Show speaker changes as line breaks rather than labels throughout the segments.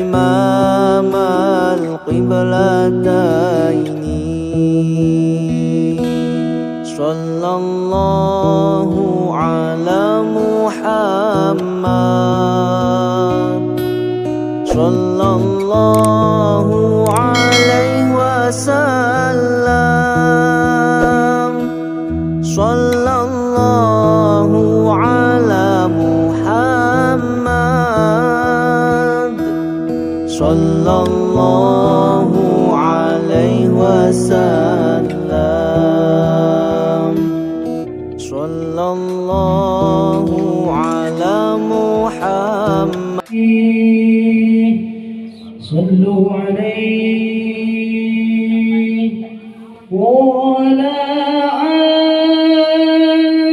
إمام القبلتين صلى الله على محمد صلى الله عليه وسلم صلى الله على محمد صلى الله عليه وسلم صلى الله على محمد
صلوا عليه ولا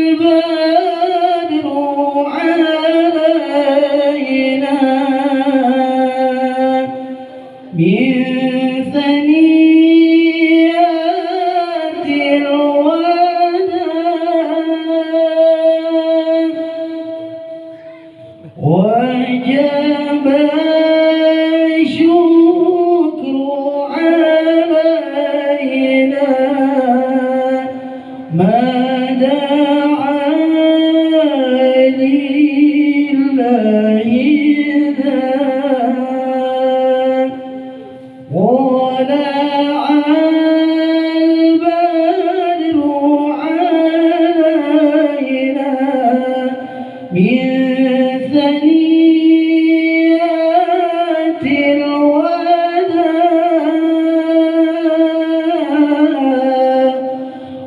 البدر علينا من ثنيات الوداع وجب الشكر علينا ما دعا لله ذاك ولا البدر علينا من ثنيات الوداع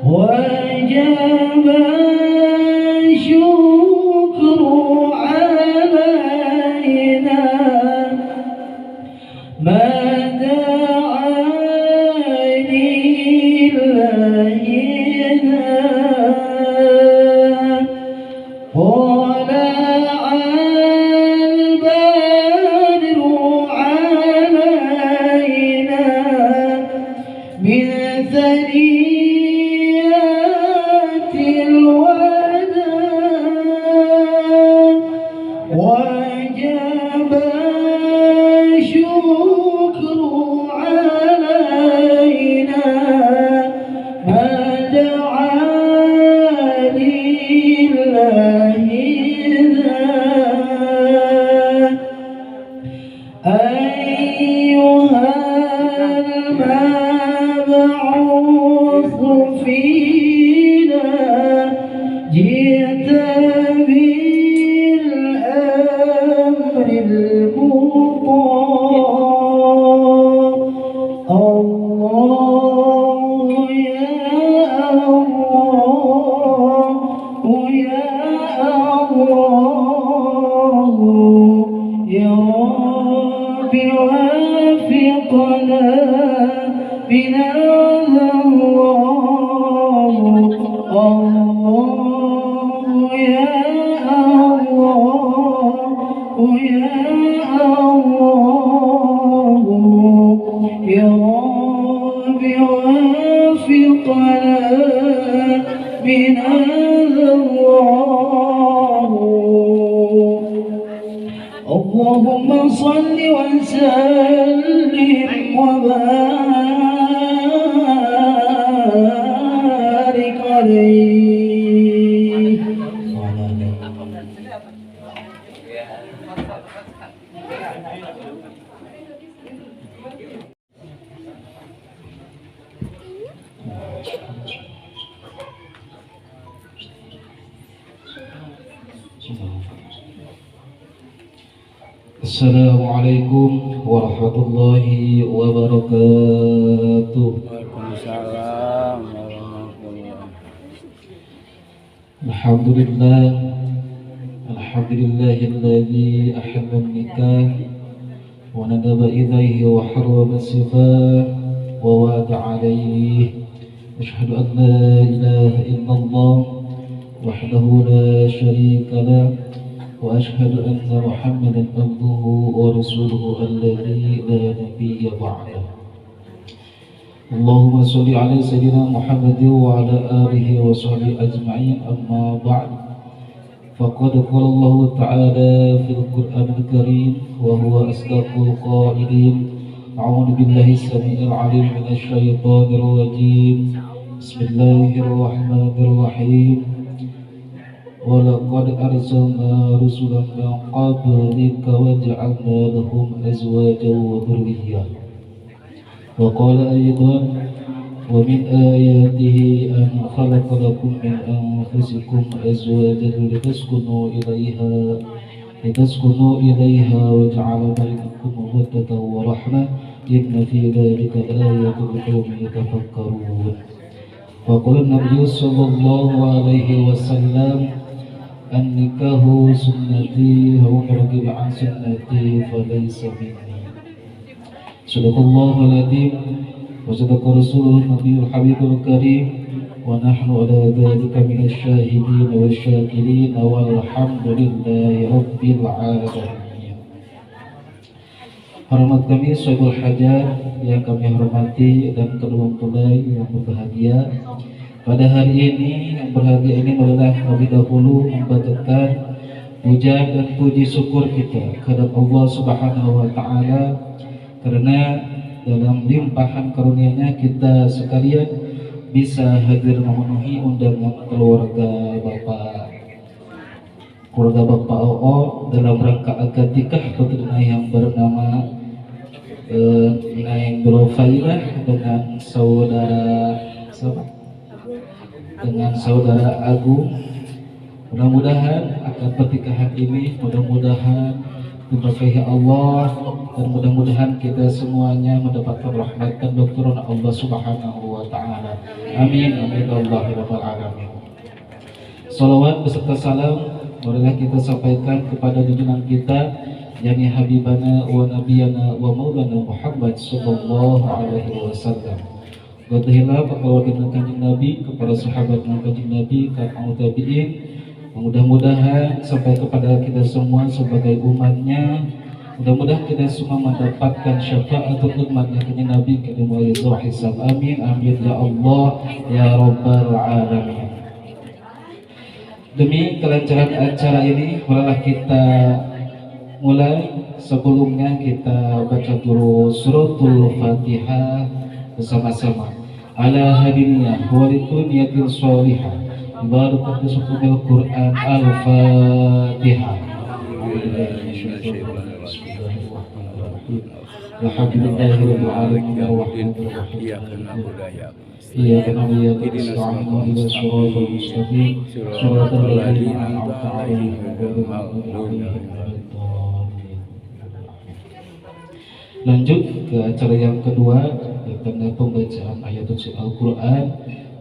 وجب الشكر علينا ما دعا لله ذاك ولا البدر علينا من ثنيات الوداع وجب الشكر علينا ما دعا لله ذاك أيها المبعوث فينا جئت بالأمر المطاع الله يا الله يا الله يا رب وفقنا من الله الله يا الله يا الله يا رب وفقنا من الله اللهم صل وسلم وبارك عليه وعلى Assalamualaikum warahmatullahi wabarakatuh.
Waalaikumsalam warahmatullahi wabarakatuh.
Alhamdulillah, alhamdulillahilladzi ahalla an-nikah wa nadaba ilayhi wa harrama as-sifah wa wa'ada alayhi. Ashhadu an la ilaha illallah wahdahu la syarika lah وأشهد أن محمدا عبده ورسوله الذي لا نبي بعده. اللهم صل على سيدنا محمد وعلى آله وصحبه أجمعين. أما بعد فقد قال الله تعالى في القرآن الكريم وهو أصدق القائلين أعوذ بالله السميع العليم من الشيطان الرجيم بسم الله الرحمن الرحيم ولقد أرسلنا رسلا من قبلك وجعلنا لهم أزواجا وذرية وقال أيضا ومن آياته أن خلق لكم من أنفسكم أزواجا لتسكنوا إليها وجعل بينكم مودة ورحمة إن في ذلك لآية لقوم يتفكرون وقال النبي صلى الله عليه وسلم النكاح سنتي ومن رغب عن سنتي فليس مني صدق الله العظيم وصدق رسوله النبي الحبيب الكريم ونحن على ذلك من الشاهدين والشاكرين والحمد لله رب العالمين. Hormat kami Syaibul Hajat yang kami hormati dan kedua mempelai yang berbahagia. Pada hari ini yang berbahagia ini adalah lebih dahulu membacakan puja dan puji syukur kita kepada Allah Subhanahu wa taala karena dalam limpahan karunia-Nya kita sekalian bisa hadir memenuhi undangan keluarga Bapak OO dalam rangka akad nikah putrinya yang bernama Naing Brofairah dengan saudara Agung. Mudah-mudahan akad pernikahan ini diberkahi Allah dan mudah-mudahan kita semuanya mendapatkan rahmat dan berkenan Allah Subhanahu wa taala. Amin amin Allahumma alamin. Salawat beserta salam marilah kita sampaikan kepada junjungan kita yakni habibana wa nabiyana wa maulana Muhammad sallallahu alaihi wasallam. Wadahillah kepada kanjeng Nabi, kepada sahabat kanjeng Nabi, kaum tabi'in. Mudah-mudahan sampai kepada kita semua sebagai umatnya. Mudah-mudahan kita semua mendapatkan syafaat untuk umatnya kanjeng Nabi kedua hisab. Amin amin ya Allah ya rabbal alamin. Demi kelancaran acara ini marilah kita mulai. Sebelumnya kita baca dulu suratul Fatihah bersama-sama. Ala hadiniyah waliduniyatin sholihah Barakatuh sukubil Quran Al-Fatihah. Alhamdulillahirabbil alamin arrahmanir rahim. Iyyaka na'budu wa iyyaka nasta'in ihdinas siratal mustaqim siratal ladzina an'amta 'alaihim ghairil maghdubi 'alaihim. Lanjut ke acara yang kedua tentang pembacaan ayat suci Al-Quran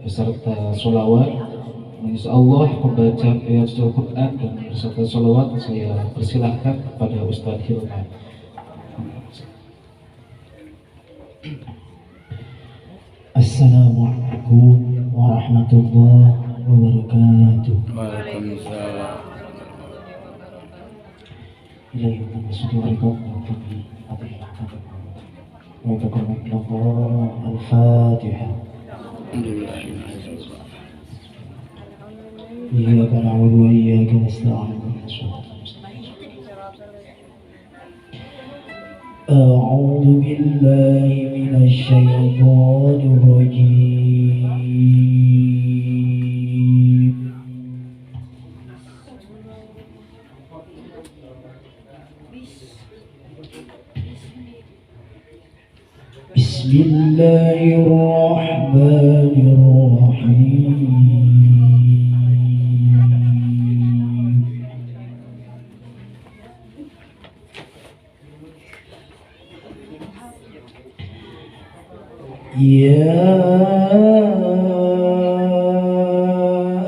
beserta sholawat. Insyaallah pembacaan ayat suci Al-Quran dan beserta sholawat saya persilahkan kepada Ustaz Hilman.
Assalamualaikum warahmatullahi wabarakatuh.
Waalaikumsalam.
Al-Fatihah. Iyyaka na'budu wa iyyaka nasta'in. A'udzu billahi minasy syaithanir rajim. Bismillahirrahmanirrahim. Ya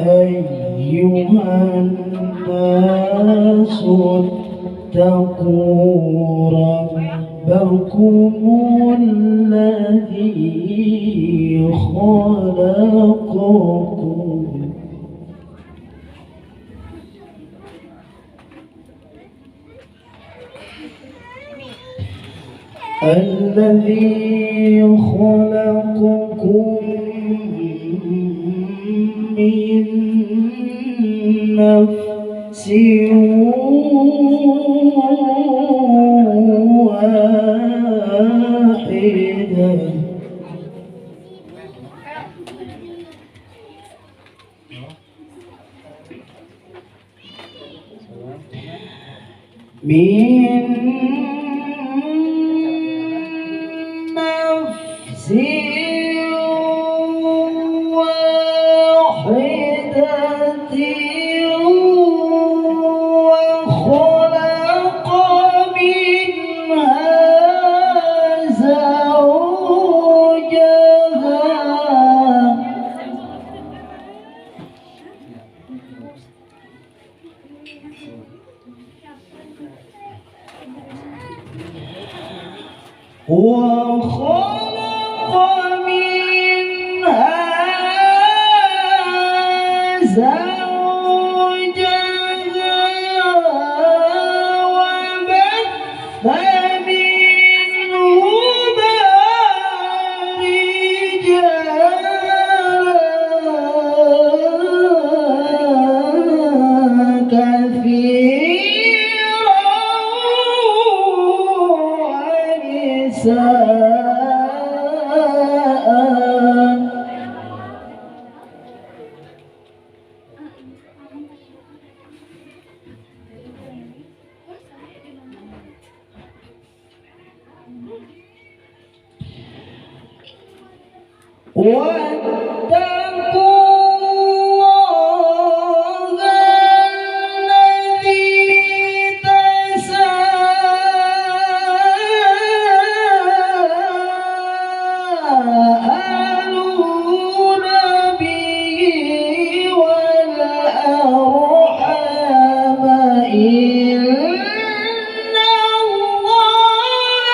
ayyuhan nasu taqu rabbakumul ladzi khalaqakum الذي خلقكم من نفس نفس واحدة من نفس واحدة وخلق منها زوجها وخلق منها زوجها وبث منهما رجالا كثيرا ونساء واتقوا الله الذي تساءلون به والأرحام إن الله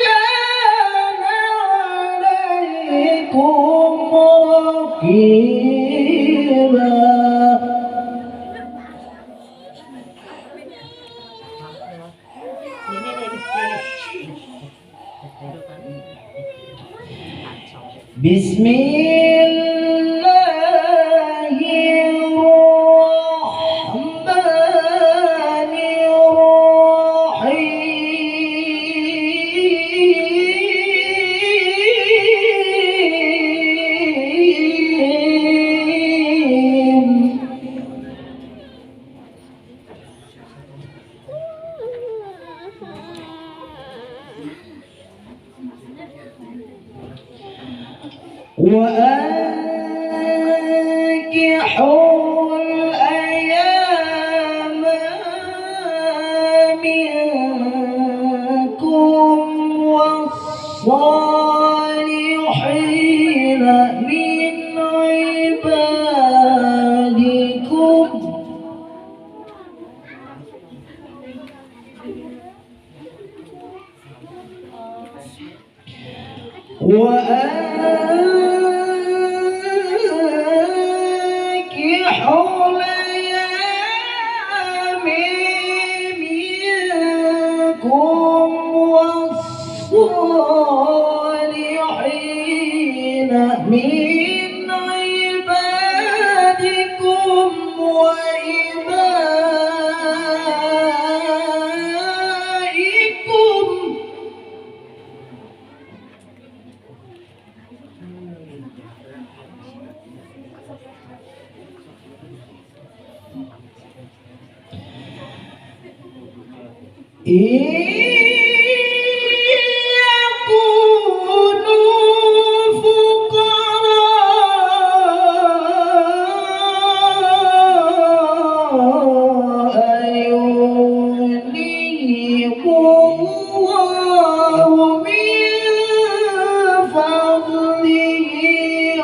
كان عليكم رقيبا بسم الله الرحمن الرحيم وأنكحوا الأيام منكم والصالحين من عبادكم وأنكحوا الأيام منكم والصالحين من عبادكم وإمائكم إن يكونوا فقراء يغنيهم الله من فضله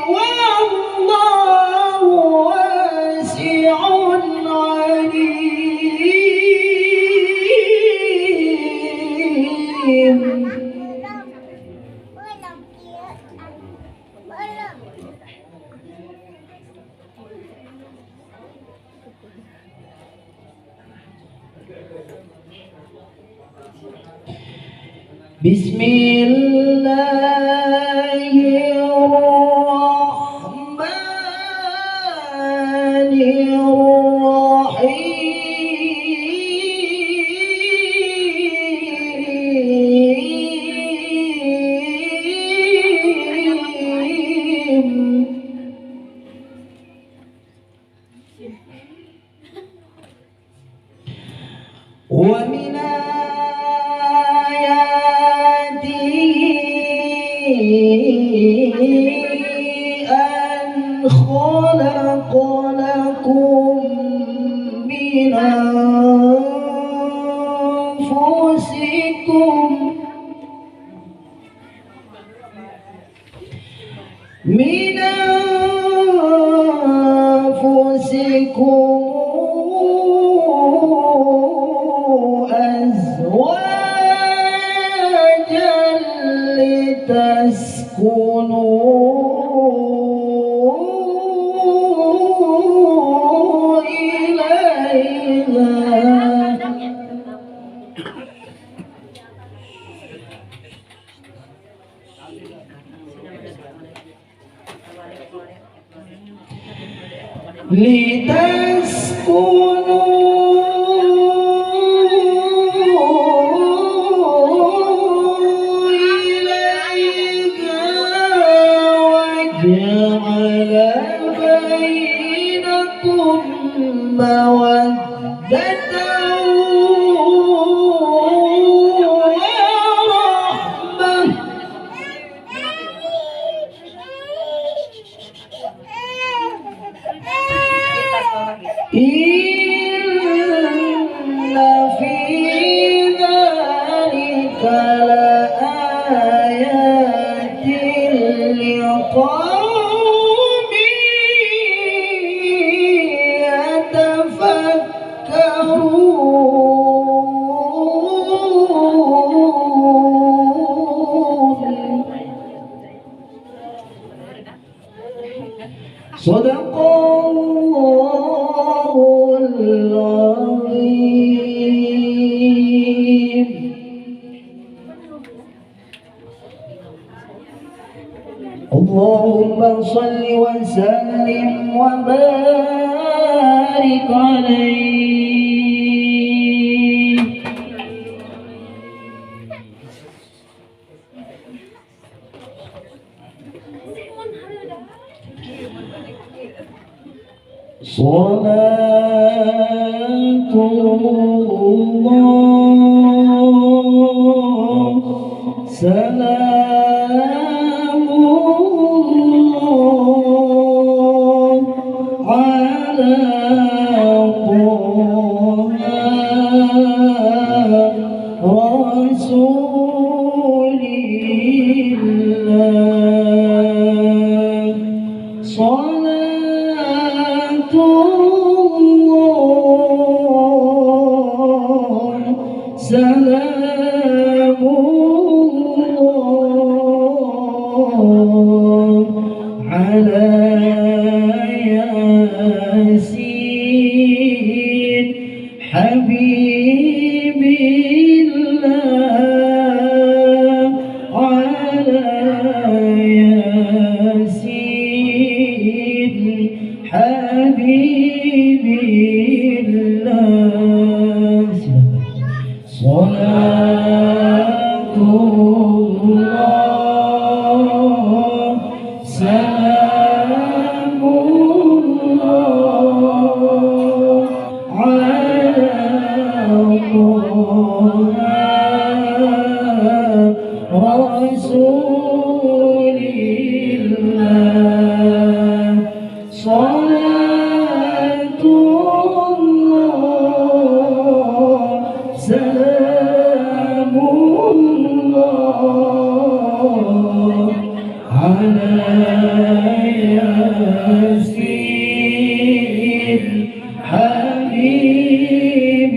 والله واسع عليم. بسم الله الرحمن الرحيم من أنفسكم أزواجا لتسكنوا إليها وجعل بينكم مودة ورحمة إن في ذلك لآيات لقوم يتفكرون صدق الله العظيم. اللهم صل وسلم وبارك عليه. صلاة الله سلام الله على طه رسول الله. صلاة الله سلام الله على ياسين حبيب الله على ياسين حبيب الله. صلاة الله سلام الله على طه رسول الله. صلاة الله سلام الله على ياسين حبيب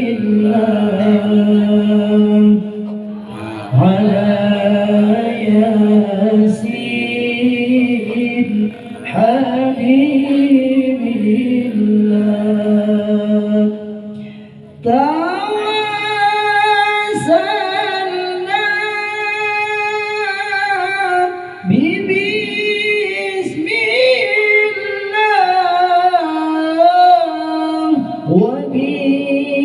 الله على ياسين حبيب الله. توسلنا ببسم الله وبالهادي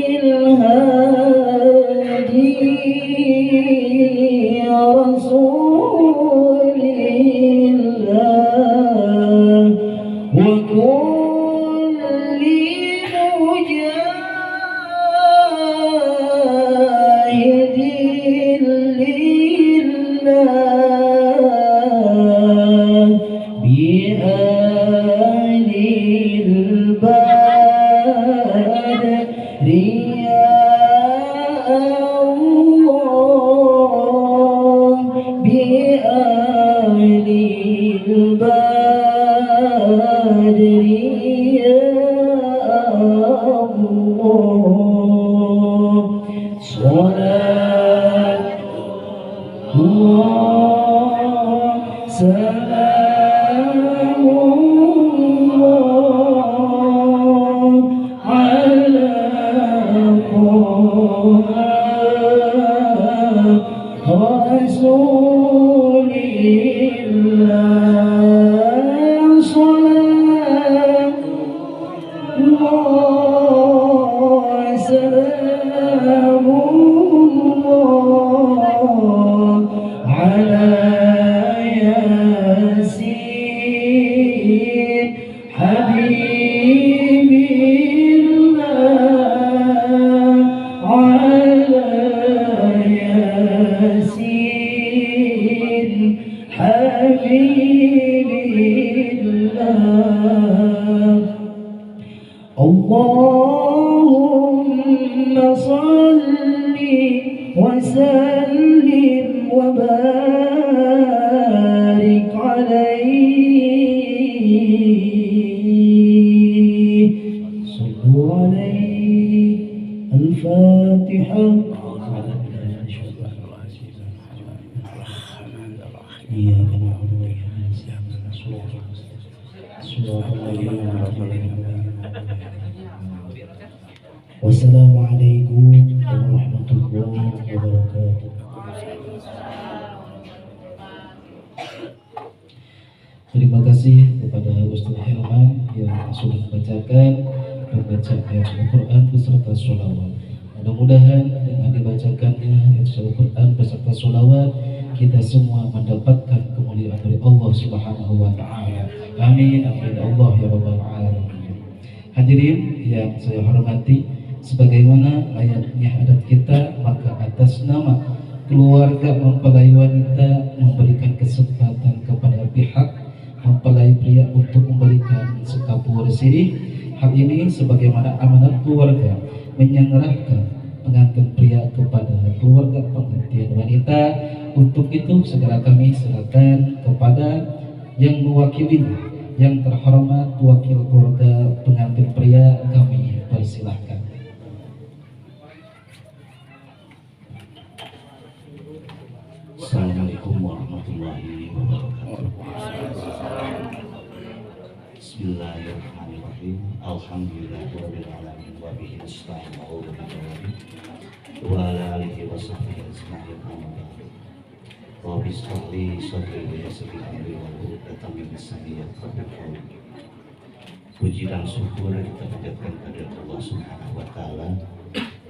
رسول سلام الله على رسول الله صلاة الله سلام الله على ياسين حبيب الله على ياسين حبيب الله اللهم صل وسلم وبارك عليه صلوا عليه الفاتحة إياك نعبد وإياك نستعين صراط الذين أنعمت عليهم والسلام عليكم ورحمة الله وبركاته.
Terima kasih kepada Ustaz Hilman yang sudah membacakan pembacaan ayat Al-Quran beserta sholawat. Mudah-mudahan dengan dibacakannya ayat Al-Quran beserta sholawat kita semua mendapatkan kemuliaan dari Allah Subhanahu wa Ta'ala. Amin, amin, Allah ya Rabbal Alamin. Hadirin yang saya hormati, sebagaimana ayatnya adat kita, maka atas nama keluarga mempelai wanita memberikan kesempatan kepada pihak mempelai pria untuk memberikan sekapur sirih. Hal ini sebagaimana amanat keluarga menyerahkan pengantin pria kepada keluarga pengantin wanita. Untuk itu segera kami serahkan kepada yang mewakilinya, yang terhormat wakil keluarga pengantin pria, kami persilahkan.
Assalamualaikum warahmatullahi wabarakatuh. Bismillahirrahmanirrahim. Alhamdulillahirabbil alamin wa bihi nasta'in wa ala alihi wa sahbihi ajma'in. Rabbi shrah li sadri wa yassir li amri wahlul 'uqdatam min lisani yafqahu qawli. Puji dan syukur kita panjatkan kepada Allah Subhanahu wa taala.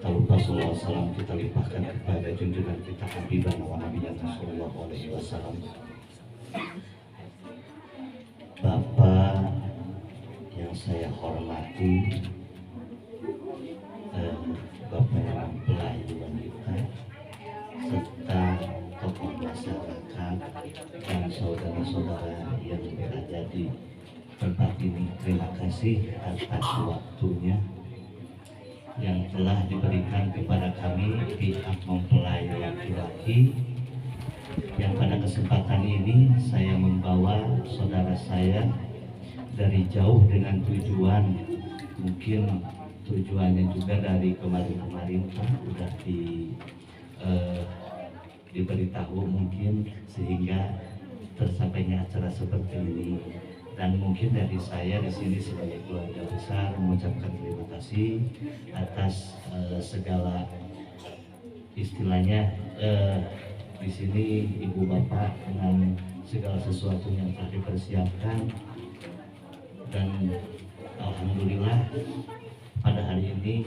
Tak lupa salawat salam kita limpahkan kepada junjungan kita Habibana wa Nabiyana sallallahu alaihi wasallam. Bapak yang saya hormati, Bapak yang mempelai wanita, serta tokoh masyarakat dan saudara-saudara yang berada di tempat ini, terima kasih atas waktunya yang telah diberikan kepada kami pihak mempelai laki-laki, yang pada kesempatan ini saya membawa saudara saya dari jauh dengan tujuan, mungkin tujuannya juga dari kemarin-kemarin Pak udah diberitahu mungkin sehingga tersampainya acara seperti ini. Dan mungkin dari saya di sini sebagai keluarga besar mengucapkan terima kasih atas segala istilahnya di sini ibu bapak dengan segala sesuatu yang telah dipersiapkan, dan alhamdulillah pada hari ini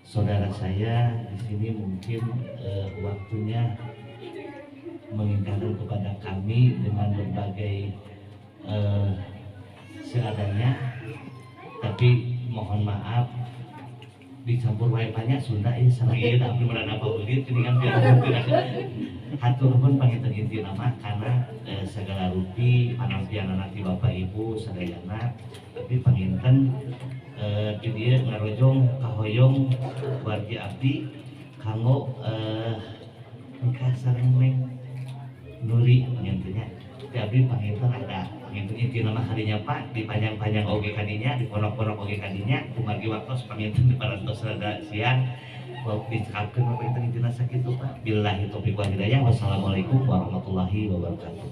saudara saya di sini mungkin waktunya mengingatkan kepada kami dengan berbagai seadanya, tapi mohon maaf dicampur wae banyak Sunda ya sama ieu da abdi meureun apa begitu ini kan biar hatur pun panginten inti nama karena segala rupi panampian nanti bapak ibu sadayana, tapi panginten di dieu ngarojong kahoyong wargi abdi kanggo nikah sareng Neng Nuri pangintennya Tapi panginten ada panginten inti nama harinya Pak dipanjang-panjang oge kadinya di pondok-pondok oge kadinya kumagi waktu panginten di parantos rada siang dicakapkeun Pak panginten intina sakitu Pak. Billahi taufiq wal hidayah. Wassalamualaikum warahmatullahi wabarakatuh.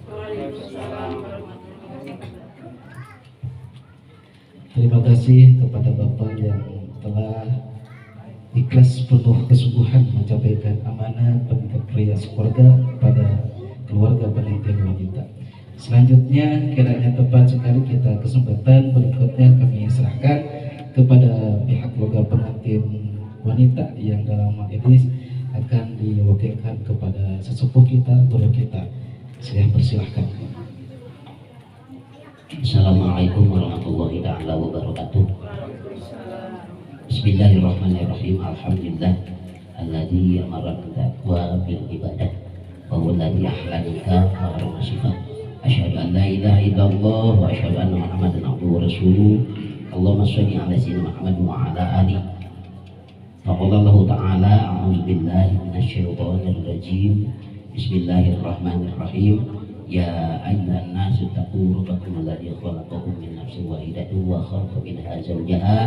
Terima kasih kepada Bapak yang telah ikhlas penuh kesungguhan menyampaikan amanah pendidikan pria sekeluarga pada keluarga pendidikan wanita. Selanjutnya kiranya tepat sekali kita kesempatan berikutnya kami serahkan kepada pihak keluarga pengantin wanita yang dalam hal ini akan diwakilkan kepada sesepuh kita, guru kita. Saya persilahkan.
Assalamualaikum warahmatullahi ta'ala wabarakatuh. Bismillahirrahmanirrahim. Alhamdulillah alladzi amara taqwa bil ibadah wa huwa alladzi ahlalaka wa harrama. Asyhadu an la ilaha illallah wa asyhadu anna Muhammadan abduhu wa rasuluh. Allahumma shalli ala sayyidina Muhammad wa ala alihi. Faqala Allah ta'ala a'udzu billahi minasyaitonir rajim. Bismillahirrahmanirrahim. Ya ayyuhan nasu taqu rabbakum alladzi khalaqakum min nafsin wahidatin wa khalaqa minha zawjaha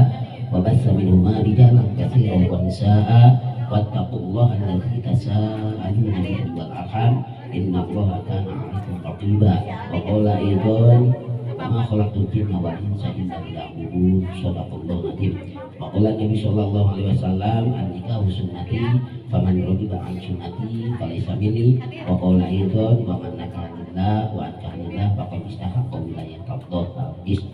wa bassa minhuma rijalan katsiran wa nisaa'a wattaqullaha alladzi tasaaluna bihi wal arham innallaha kana 'alaikum raqiba. Wa qala aidan ma khalaqtul jinna wal insa illa liya'budun. Shadaqallahu adzim. Wa qala Nabi sallallahu alaihi wasallam an-nikahu sunnati faman raghiba an sunnati falaysa minni. Wa qala aidan wa man nakaha wa ankanillah faqad istahaqqa wilayah qabdah hadis.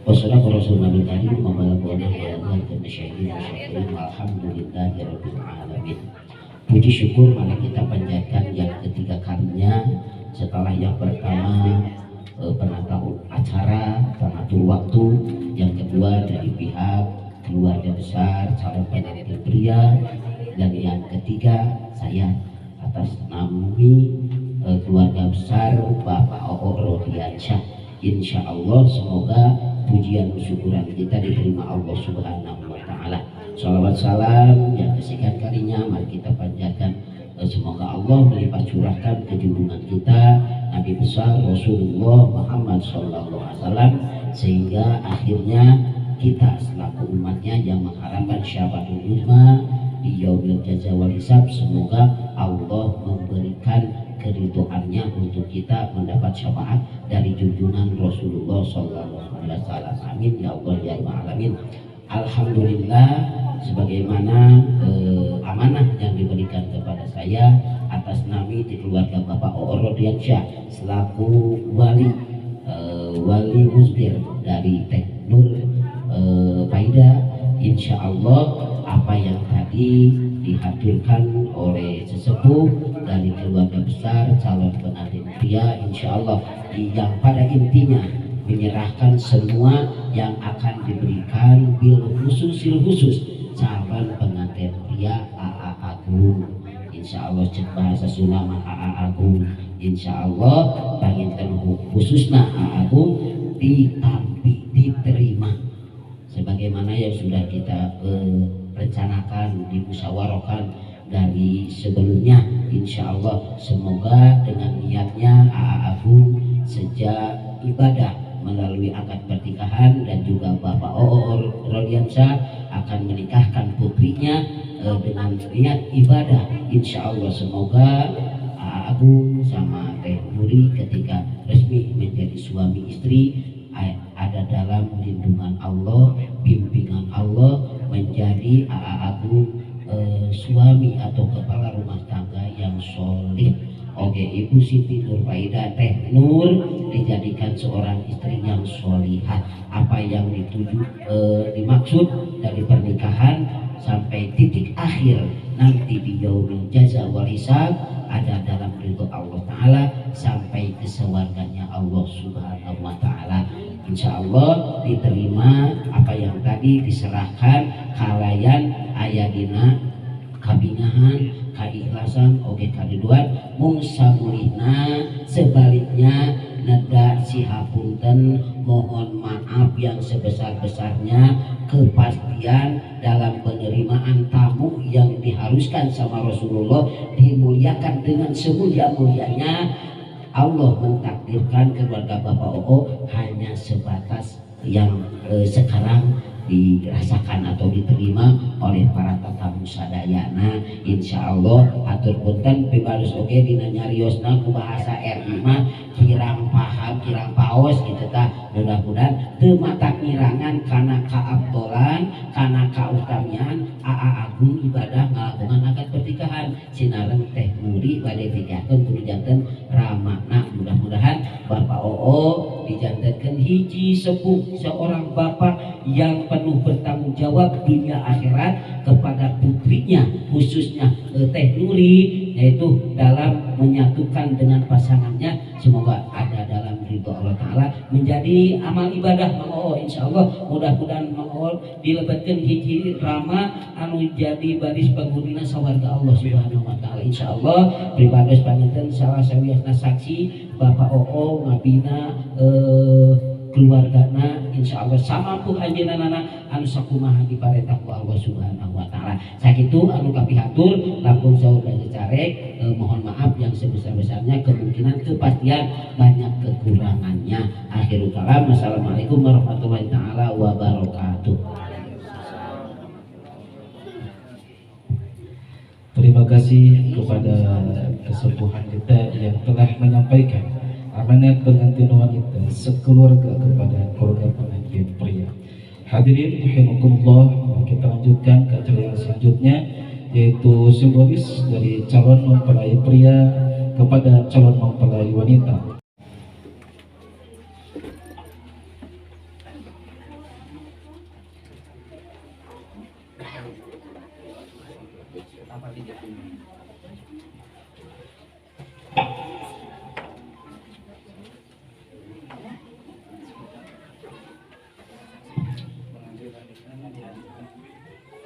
Wassalamu Rasulullah karim wa balagona wa alaikum syahidin wa syakirin walhamdulillahi rabbil alamin. Puji syukur mana kita panjatkan yang ketiga kalinya setelah yang pertama penata acara, pengatur waktu, yang kedua dari pihak keluarga besar calon pengantin pria, dan yang ketiga saya atas nama keluarga besar Bapak Oo Rodiansyah. Insya Allah semoga pujian syukuran kita diterima Allah Subhanahu wa Ta'ala. Salawat salam yang kesekian kalinya mari kita panjatkan. Semoga Allah melipat curahkan kejunjungan kita Nabi besar Rasulullah Muhammad Sallallahu Alaihi Wasallam, sehingga akhirnya kita selaku umatnya yang mengharapkan syafaatul uzma di yaumil jaza wal hisab, semoga Allah memberikan keridhoannya untuk kita mendapat syafaat dari junjungan Rasulullah Sallallahu Alaihi Wasallam. Amin ya Allah ya Rabbal alamin. Alhamdulillah sebagaimana amanah yang diberikan kepada saya atas nama di keluarga Bapak Oo Rodiansyah selaku wali musbir dari Teh Nur Faida. Insya Allah apa yang tadi dihadirkan oleh sesepuh dari keluarga besar calon pengantin pria, insya Allah yang pada intinya menyerahkan semua yang akan diberikan bil khusus calon pengantin pria AA Agung. Insya Allah cek bahasa Sunda AA Agung. Insya Allah panginten khususnya AA Agung ditampi diterima sebagaimana yang sudah kita rencanakan, dimusyawarahkan dari sebelumnya. Insya Allah semoga dengan niatnya AA Agung sejak ibadah melalui akad pernikahan dan juga Bapak Oo Rodiansyah akan menikahkan putrinya dengan niat ibadah. Insya Allah semoga AA Agung sama Teh Nuri ketika resmi menjadi suami istri ada dalam lindungan Allah, bimbingan Allah, menjadi AA Agung suami atau kepala rumah tangga yang solih. Oke, Ibu Siti Nur Faida Teh Nur dijadikan seorang istri yang solihah. Apa yang dimaksud dari pernikahan sampai titik akhir nanti di yaumil jaza wal hisab ada dalam ridho Allah Ta'ala sampai ke surganya Allah Subhanahu wa Ta'ala. Insya Allah diterima apa yang tadi diserahkan kalayan ayadina kabingahan kaikhlasan oge kadiduan mung samulihna sebaliknya neda sihapunten mohon maaf yang sebesar-besarnya kepastian dalam penerimaan tamu yang diharuskan sama Rasulullah dimuliakan dengan semulia-mulianya. Allah mentakdirkan keluarga Bapak Oo hanya sebatas yang sekarang dirasakan atau diterima oleh para tatamu sadayana. Insya Allah atur punten pibalus oge dina nyariosna ku bahasa RI mah kirang paham kirang paos gitu tah. Mudah-mudahan teu mata ngirangan kana kaabdolan kana kautamian aa agung ibadah ngalakonan akad pernikahan sinareng teh muri bade dijakeun kudu janten ramakna. Mudah-mudahan Bapak Oo dijantenkeun hiji sepuh seorang bapak yang penuh bertanggung jawab dunia akhirat kepada putrinya khususnya Teh Nuri, yaitu dalam menyatukan dengan pasangannya. Semoga ada dalam ridho Allah Ta'ala menjadi amal ibadah Mang Oo. Insya Allah mudah-mudahan Mang Oo dilebatkan hiji rama anu jadi baris penghunina sawarga Allah Subhanahu Wa Ta'ala. Insya Allah pribados panginten salah sawiasna saksi Bapak Oo ngabina keluargana insya Allah samampu anjeunana anu sakumaha diparentah ku Allah Subhanahu Wa Ta'ala. Sakitu anu kapihatur langkung saur carek mohon maaf yang sebesar-besarnya, kemungkinan kepastian banyak kekurangannya. Akhirul kalam, wassalamualaikum warahmatullahi taala wabarakatuh.
Terima kasih kepada kesepuhan kita yang telah menyampaikan amanat pengantin wanita sekeluarga kepada keluarga pengantin pria. Hadirin rahimakumullah, kita lanjutkan ke acara yang selanjutnya, yaitu simbolis dari calon mempelai pria kepada calon mempelai wanita.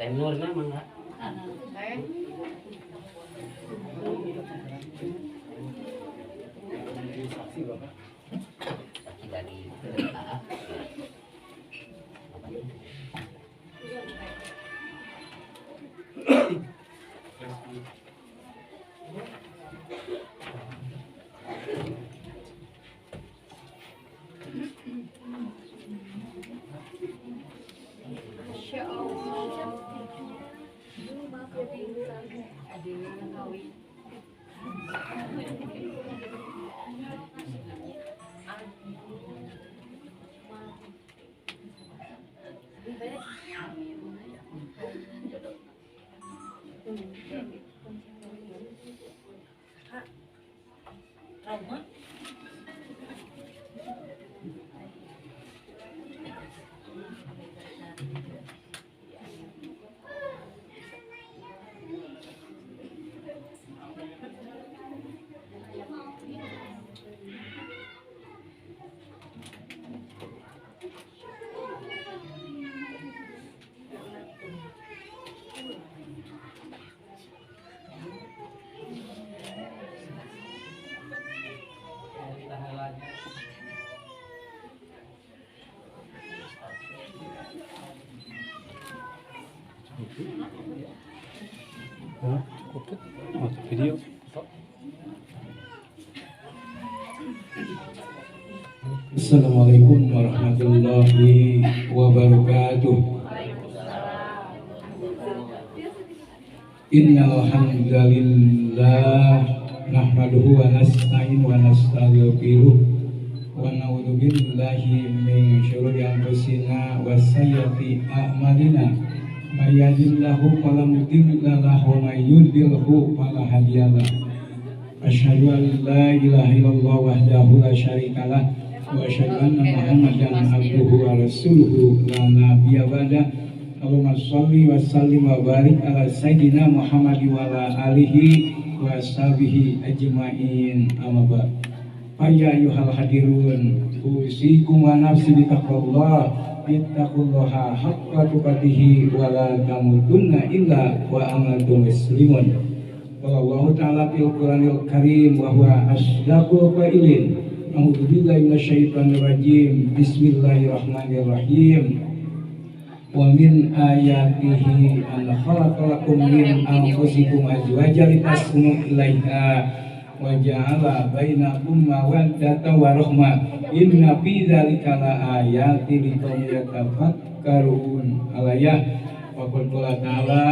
Tenurnya mangga.
Video.
Assalamualaikum warahmatullahi wabarakatuh. Innal hamdalillah nahmaduhu wa nasta'inu wa nastaghfiruh wa na'udzu billahi min syururi anfusina wa sayyiati a'malina. May yahdihillahu fala mudilla lahu wa may yudlilhu fala hadiya lahu. Asyhadu an la ilaha illallah wahdahu la syarikalah wa asyhadu anna Muhammadan abduhu wa rasuluhu la nabiyya ba'da. Allahumma shalli wa sallim wa barik ala sayyidina Muhammad wa ala alihi wa sahbihi ajma'in. Amma ba'd. Ya ayyuhal hadirun, usikum wa nafsi bitaqwallah, ittaqullaha haqqa tuqatih wa la tamutunna illa wa antum muslimun. Wallahu ta'ala fil Qur'anil Karim wa huwa asdaqul qailin. A'udzu billahi minasyaitonir rajim. Bismillahirrahmanirrahim. Wa min ayatihi an khalaqalakum min anfusikum azwajan litaskunu ilaiha wa ja'ala bainakum mawaddatan wa rahmah inna fi dzalika laayatin liqaumin yatafakkarun alayah wa qala ta'ala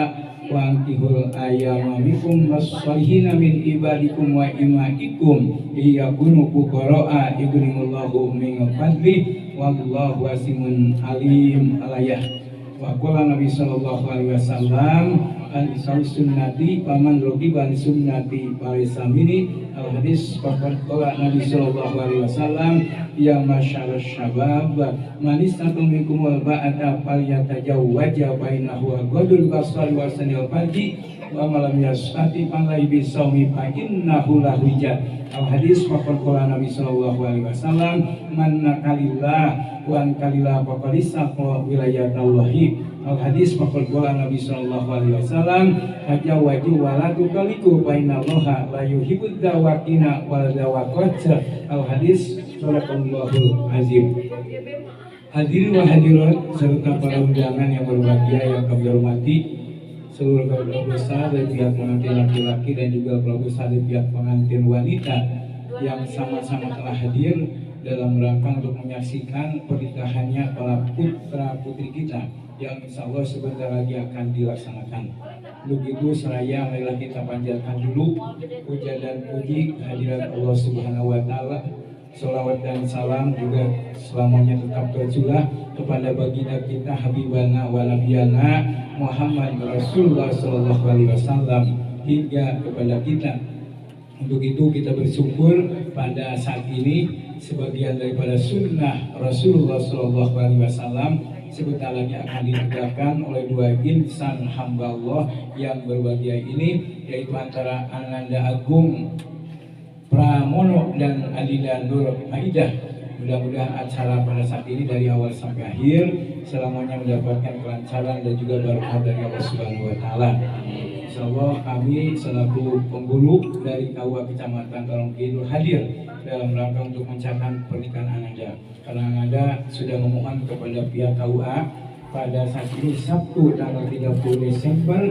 wa antihul ayyama minkum was-salihina min ibadikum wa imaikum iyakunu fuqara'a yughnihimullahu min fadlihi wallahu wasi'un alim alayah wa qala Nabi sallallahu alaihi wasallam al-islam sunnati paman rogiban sunnati parisamini al-hadis faqad qala Nabi sallallahu alaihi wasallam ya masyarus syabab man istata minkum wal ba'ata falyatajawwaj bainahu wa ghadul basari wa sanil farji wa malam yastati falai bisawmi fa innahu lahwijat al-hadis faqad qala Nabi sallallahu alaihi wasallam man nakalillah wa ankalillah faqad istaqa wilayatallahi al-hadis faqad qala Nabi sallallahu alaihi wasallam tajawwaju wa la tutaliqu bainallaha la yuhibbud dawakina wal dawaqat al-hadis sallallahu azim. Hadirin wa hadirat serta para undangan yang berbahagia yang kami hormati, seluruh keluarga besar dari pihak pengantin laki-laki dan juga keluarga besar dari pihak pengantin wanita yang sama-sama telah hadir dalam rangka untuk menyaksikan pernikahannya para putra putri kita yang insya Allah sebentar lagi akan dilaksanakan. Begitu seraya marilah kita panjatkan dulu puja dan puji kehadirat Allah Subhanahu wa taala. Salawat dan salam juga selamanya tetap tercurah kepada baginda kita Habibana wa Nabiyana Muhammad Rasulullah sallallahu alaihi wasallam hingga kepada kita. Untuk itu kita bersyukur pada saat ini sebagian daripada sunnah Rasulullah sallallahu alaihi wasallam sebentar lagi akan ditegakkan oleh dua insan hamba Allah yang berbahagia ini, yaitu antara Ananda Agung Pramono dan Adinda Nur Maidah. Mudah-mudahan acara pada saat ini dari awal sampai akhir selamanya mendapatkan kelancaran dan juga berkah dari Allah Subhanahu wa taala. Insyaallah kami selaku penghulu dari KUA Kecamatan Tarong Kidul hadir dalam rangka untuk mencatat pernikahan Ananda. Karena Ananda sudah memohon kepada pihak KUA pada saat ini Sabtu tanggal 30 Desember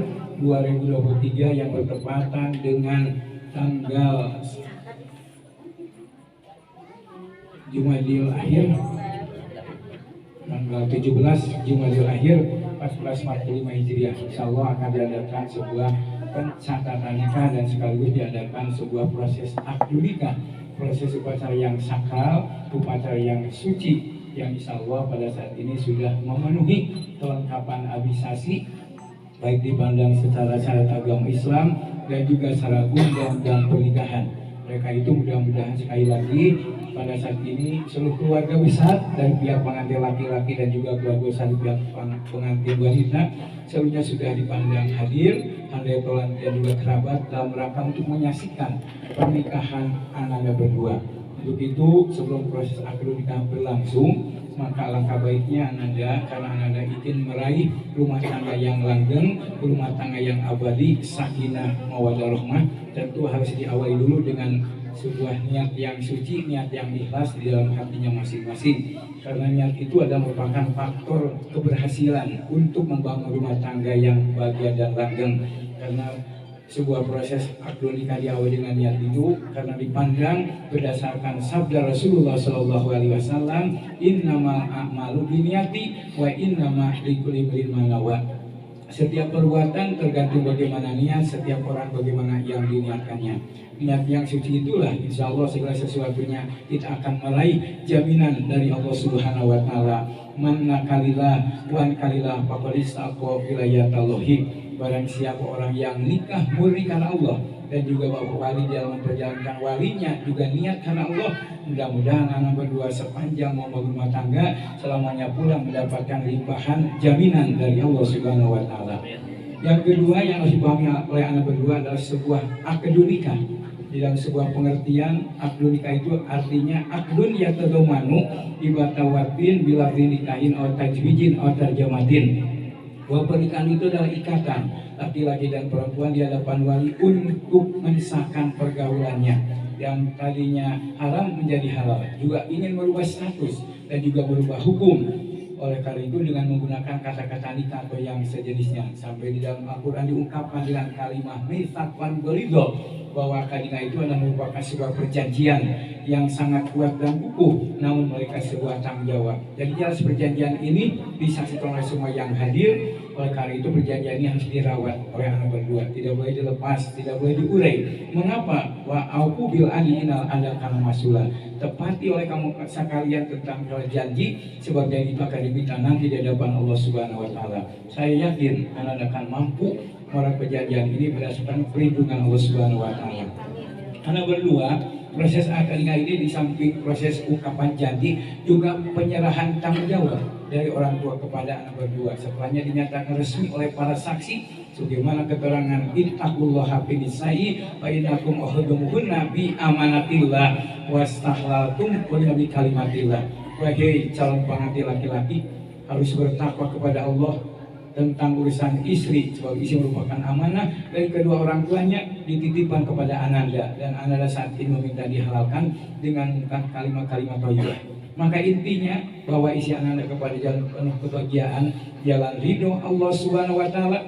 2023 yang bertepatan dengan tanggal Jumadil Akhir tanggal 17 Jumadil Akhir 1445 Hijriah. Insyaallah akan diadakan sebuah pencatatan nikah dan sekaligus diadakan sebuah proses akad nikah, proses upacara yang sakral, upacara yang suci yang insyaallah pada saat ini sudah memenuhi kelengkapan administrasi baik dipandang secara syariat agama Islam dan juga secara undang dan pernikahan. Mereka itu mudah-mudahan sekali lagi pada saat ini seluruh keluarga besar dari pihak pengantin laki-laki dan juga keluarga besar pihak pengantin wanita seluruhnya sudah dipandang hadir, handai tolan dan juga kerabat dalam rangka untuk menyaksikan pernikahan Ananda berdua. Untuk itu sebelum proses akad nikah berlangsung, maka alangkah baiknya Ananda, karena Ananda ingin meraih rumah tangga yang langgeng, rumah tangga yang abadi, sakinah mawaddah rahmah, tentu harus diawali dulu dengan sebuah niat yang suci, niat yang ikhlas di dalam hatinya masing-masing. Karena niat itu adalah merupakan faktor keberhasilan untuk membangun rumah tangga yang bahagia dan langgeng. Karena sebuah proses akad nikah diawali dengan niat itu karena dipandang berdasarkan sabda Rasulullah Shallallahu Alaihi Wasallam, innamal a'malu binniyati wa innama likulli imrin ma nawa. Setiap perbuatan tergantung bagaimana niat setiap orang, bagaimana yang diniatkannya. Niat yang suci itulah insya Allah segala sesuatunya kita akan meraih jaminan dari Allah Subhanahu Wa Taala. Man nakalilah wan kalilah faqad istaqa wilayatallahi. Barang siapa orang yang nikah murni karena Allah dan juga bapak wali dalam memperjalankan walinya juga niat karena Allah, mudah-mudahan anak berdua sepanjang mau berumah tangga selamanya pula mendapatkan limpahan jaminan dari Allah Subhanahu wa taala. Yang kedua yang harus dipahami oleh anak berdua adalah sebuah akad nikah. Di dalam sebuah pengertian akad nikah itu artinya akdun yatadomanu ibatawatin bila nikahin atau tajwijin atau tarjamatin. Bahwa pernikahan itu adalah ikatan laki-laki dan perempuan di hadapan wali untuk mensahkan pergaulannya yang tadinya haram menjadi halal, juga ingin merubah status dan juga merubah hukum Oleh karena itu dengan menggunakan kata-kata nikah atau yang sejenisnya, sampai di dalam Al-Quran diungkapkan dengan kalimat mitsaqan ghalidho, bahwa akad nikah itu adalah merupakan sebuah perjanjian yang sangat kuat dan kukuh, namun mereka sebuah tanggung jawab. Jadi jelas perjanjian ini disaksikan oleh semua yang hadir. Oleh karena itu perjanjian ini harus dirawat oleh anak berdua, tidak boleh dilepas, tidak boleh diurai. Mengapa? Wa aufu bil ahdi innal ahda kana mas'ula. Tepati oleh kamu sekalian tentang janji, sebab janji itu akan diminta nanti di hadapan Allah Subhanahu wa taala. Saya yakin anak akan mampu merawat perjanjian ini berdasarkan perlindungan Allah Subhanahu wa taala. Anak berdua, proses akad nikah ini di samping proses ungkapan janji juga penyerahan tanggung jawab dari orang tua kepada anak berdua. Setelahnya dinyatakan resmi oleh para saksi sebagaimana keterangan ittaqullaha fi nisa'i fa innakum akhadumuhunna bi amanatillah wastahlaltum bi kalimatillah. Wahai calon pengantin laki-laki, harus bertakwa kepada Allah tentang urusan istri, sebab istri merupakan amanah dari kedua orang tuanya, dititipkan kepada ananda, dan ananda saat ini meminta dihalalkan dengan mengungkap kalimat-kalimat thayyibah. Maka intinya bahwa isi ananda kepada jalan penuh kebahagiaan, jalan ridho Allah Subhanahu wa taala,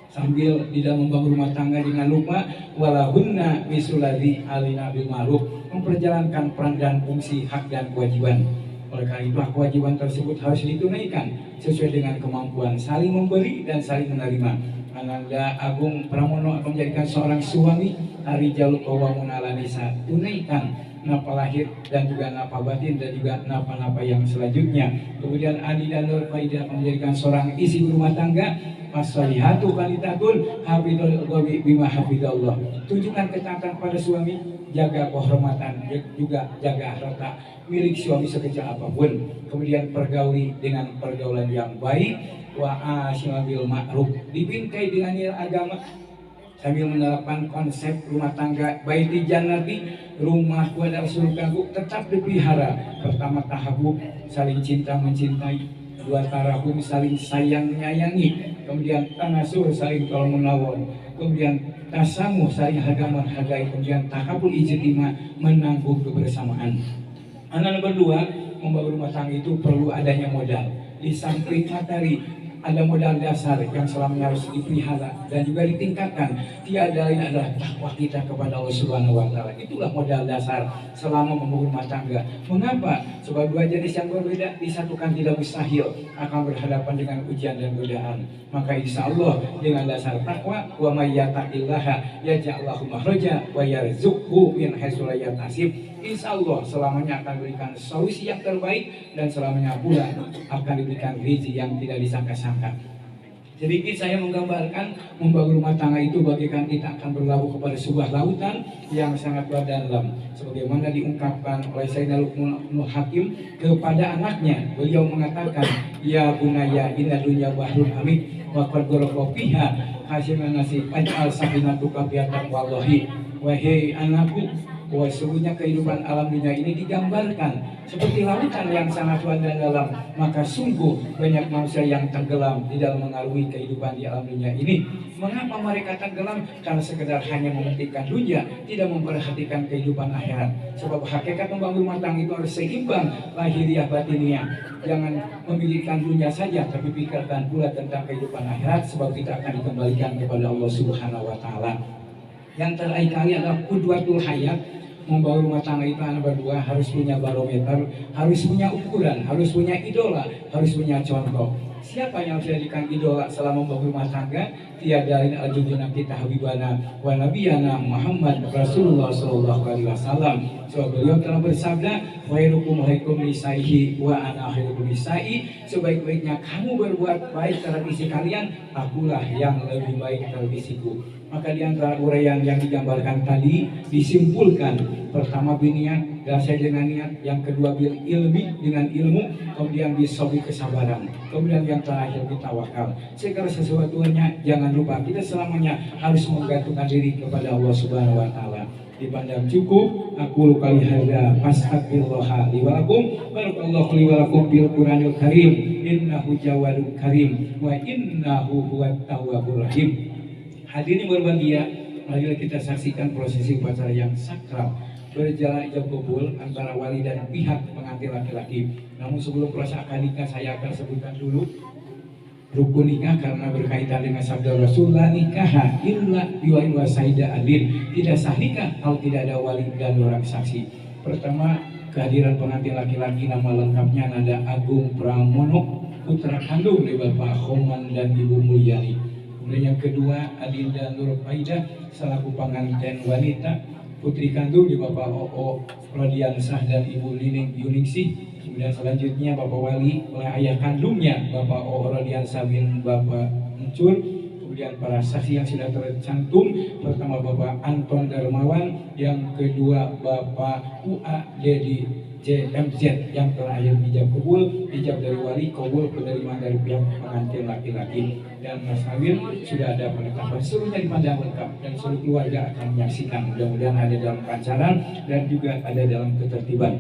sambil di dalam membangun rumah tangga dengan lupa walahunna misulladzi alina bil ma'ruf, memperjalankan peran dan fungsi hak dan kewajiban. Oleh karena itu kewajiban tersebut harus ditunaikan sesuai dengan kemampuan, saling memberi dan saling menerima. Ananda Agung Pramono akan menjadikan seorang suami Arijalul Qawamun 'alan Nisa. Tunaikan nafkah lahir dan juga nafkah batin dan juga nafkah-nafkah yang selanjutnya. Kemudian Adi dan Nur Faidah akan menjadikan seorang isi berumah tangga as-salihatu qanitatun hafidhul ghabi bima hafidhallah. Tunjukkan ketaatan pada suami, jaga kehormatan, juga jaga harta milik suami sekecil apapun. Kemudian pergauli dengan pergaulan yang baik, wa asyil bil ma'ruf, dibingkai dengan nilai agama sambil menerapkan konsep rumah tangga baiti jannati, rumahku adalah surgaku, tetap dipelihara. Pertama tahabub, saling cinta mencintai. Dua tarahum, saling sayang menyayangi. Kemudian tanasur, saling tolong menolong. Kemudian tasamuh, saling harga menghargai. Kemudian takabul ijtima, menanggung kebersamaan. Anak berdua membangun rumah tangga itu perlu adanya modal. Di samping materi, ada modal dasar yang selamanya harus dipelihara dan juga ditingkatkan. Tiada lain adalah takwa kita kepada Allah Subhanahu wa taala. Itulah modal dasar selama membangun rumah tangga. Mengapa? Sebab dua jenis yang berbeda disatukan tidak mustahil, akan berhadapan dengan ujian dan godaan. Maka insya Allah dengan dasar takwa, wa may yattaqillaha yaj'al lahu makhraja wa yarzuqhu min haitsu la yahtasib. Insya Allah selamanya akan diberikan solusi yang terbaik, dan selamanya pula akan diberikan rezeki yang tidak disangka-sangka. Sedikit saya menggambarkan membangun rumah tangga itu bagaikan kita akan berlabuh kepada sebuah lautan yang sangat luas dan dalam. Sebagaimana diungkapkan oleh Sayyidina Luqmanul Hakim kepada anaknya, beliau mengatakan, ya bunaya inna dunya bahrun amik wa qad gharaqa fiha hasiman nasib aj'al sakinatuka biatan wallahi. Wahai anakku, bahwa sesungguhnya kehidupan alam dunia ini digambarkan seperti lautan yang sangat luas dan dalam. Maka sungguh banyak manusia yang tenggelam di dalam mengarungi kehidupan di alam dunia ini. Mengapa mereka tenggelam? Karena sekedar hanya mementingkan dunia, tidak memperhatikan kehidupan akhirat. Sebab hakikat membangun rumah tangga itu harus seimbang lahiriah batiniah. Jangan memikirkan dunia saja, tapi pikirkan pula tentang kehidupan akhirat, sebab kita akan dikembalikan kepada Allah Subhanahu wa taala. Yang terakhir kali adalah qudwatul hayat. Membangun rumah tangga itu anak berdua harus punya barometer, harus punya ukuran, harus punya idola, harus punya contoh. Siapa yang harus dijadikan idola selama membangun rumah tangga? Tiada lain junjungan kita habibana wa nabiyana Muhammad Rasulullah sallallahu alaihi wasallam. Sebab beliau telah bersabda, khairukum khairukum nisaihi wa ana khairukum nisai. Sebaik-baiknya kamu berbuat baik terhadap istri kalian, akulah yang lebih baik terhadap istriku. Maka di antara uraian yang digambarkan tadi disimpulkan, pertama biniat, dasar dengan niat, yang kedua bil ilmi dengan ilmu, kemudian bisobri kesabaran, kemudian yang terakhir bitawakal. Segala sesuatunya jangan lupa kita selamanya harus menggantungkan diri kepada Allah Subhanahu wa taala. Dipandang cukup, aku kali hadza fastaghfirullah li wa lakum, barakallahu li wa lakum bil Qur'anil Karim, innahu jawadun karim wa innahu huwat tawwabur rahim. Hadirin berbahagia, marilah kita saksikan prosesi upacara yang sakral berjalan ijab kabul antara wali dan pihak pengantin laki-laki. Namun sebelum proses akad nikah saya akan sebutkan dulu rukun nikah karena berkaitan dengan sabda Rasul, la nikaha illa biwalin wa saida adil. Tidak sah nikah kalau tidak ada wali dan orang saksi. Pertama, kehadiran pengantin laki-laki nama lengkapnya Nada Agung Pramono, putra kandung dari Bapak Khoman dan Ibu Mulyani. Kemudian yang kedua, Adinda Nur Faidah selaku pengantin wanita, putri kandung dari Bapak Oo Rodiansah dan Ibu Nining Yuningsih. Kemudian selanjutnya Bapak Wali oleh ayah kandungnya Bapak Oo Rodiansah bin Bapak Encur. Kemudian para saksi yang sudah tercantum, pertama Bapak Anton Darmawan, yang kedua Bapak UA Dedi JMZ, yang terakhir ijab kabul, ijab dari wali, kabul penerimaan dari pihak pengantin laki-laki. Dan mas kawin sudah ada penetapan, seluruhnya dipandang lengkap dan seluruh keluarga akan menyaksikan. Mudah-mudahan ada dalam pancaran dan juga ada dalam ketertiban.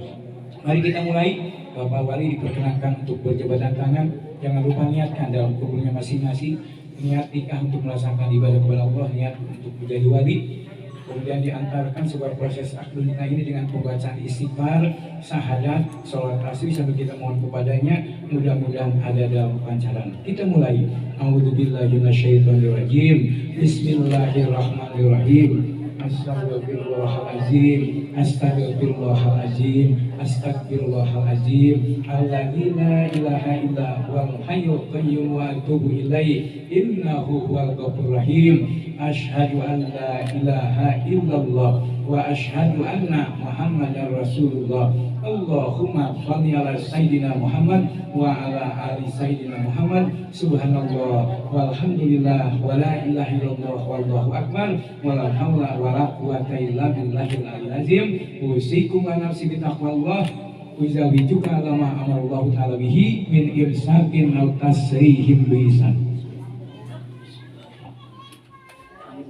Mari kita mulai. Bapak Wali diperkenankan untuk berjabatan tangan. Jangan lupa niatkan dalam kubulnya masing-masing, niat nikah untuk melaksanakan ibadah kepada Allah, niat untuk menjadi wali. Kemudian diantarkan sebuah proses akad nikah ini dengan pembacaan istighfar, syahadat, sholat asri sambil kita mohon kepadanya. Mudah-mudahan ada dalam pancaran. Kita mulai. A'udzubillahi minasyaitonirrajim. Bismillahirrahmanirrahim. Astagfirullahaladzim, astagfirullahaladzim, astagfirullahaladzim. Alladzi la ilaha illa huwal hayyul qayyum wa atubu ilaihi innahu huwal ghafurur rahim. Asyhadu an la ilaha illallah wa asyhadu anna Muhammadar Rasulullah. Allahumma shalli ala sayyidina Muhammad wa ala ali sayyidina Muhammad. Subhanallah walhamdulillah wa la ilaha illallah wallahu akbar wa la haula wa la quwwata illa billahil aliyyil azim. Usikum wa nafsi bi taqwallah. Uzawijuka lama amarallahu ta'ala bihi min irsakin aw tasrihim bisan.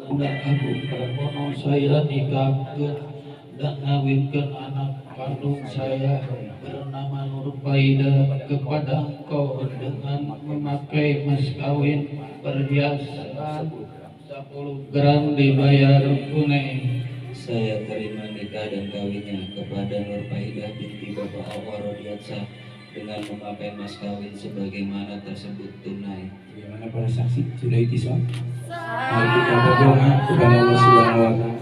Budak aku permohonan saya nikahkan dan ngawinkan anak kandung saya bernama Nur Faidah kepada engkau dengan memakai mas kawin perhiasan 10 gram dibayar tunai.
Saya terima nikah dan kawinnya kepada Nur Faidah binti Bapak Awar Rodiansah dengan memakai mas kawin sebagaimana tersebut tunai.
Bagaimana para saksi? Sudah ikhtisam? Mari kita berdoa kepada Allah Subhanahu wa taala.